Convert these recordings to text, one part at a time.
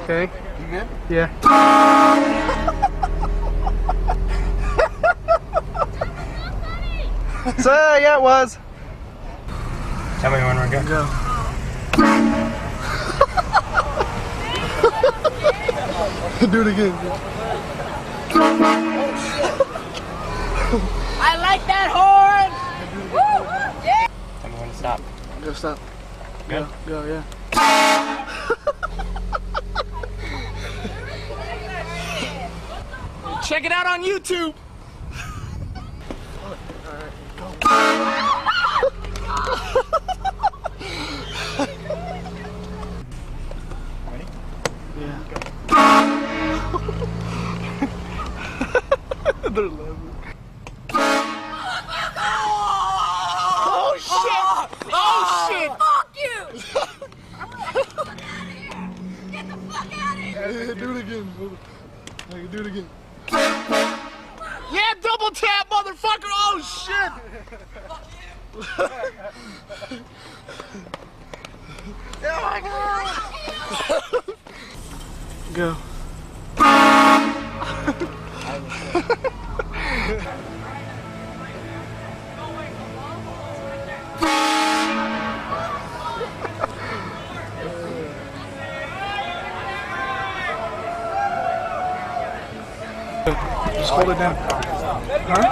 Okay. You good? Yeah. So yeah, it was. Tell me when we're good. Go. Do it again. I like that horn! Yeah. Tell me when to stop. Go, stop. Good? Go, yeah. Check it out on YouTube! Ready? Yeah. They're laughing. Oh shit! Oh shit! Fuck you! Get the fuck out of here! Hey, do it again. Hey, do it again. Yeah, double tap, motherfucker! Oh shit! Oh my god! Go. Just hold it down. Huh?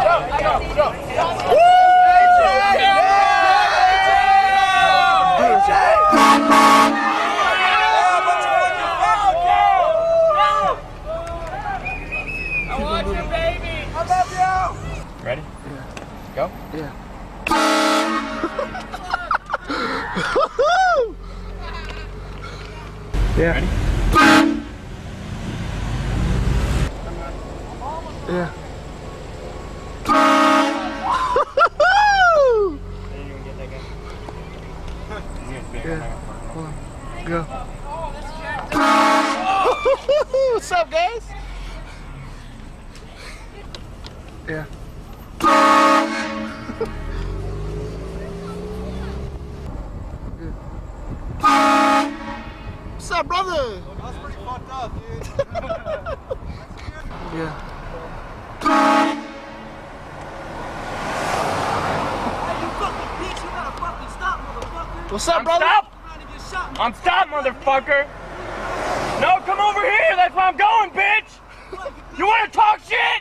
Ready? Yeah. Go? Yeah. Yeah. Ready? Yeah. Didn't even get that guy. He's gonna be Yeah. Hold on. Go. What's up, guys? Yeah. What's up, brother? That's pretty fucked up, dude. Yeah. What's up, brother? Stop! I'm stopped, motherfucker! No, come over here! That's where I'm going, bitch! You wanna talk shit?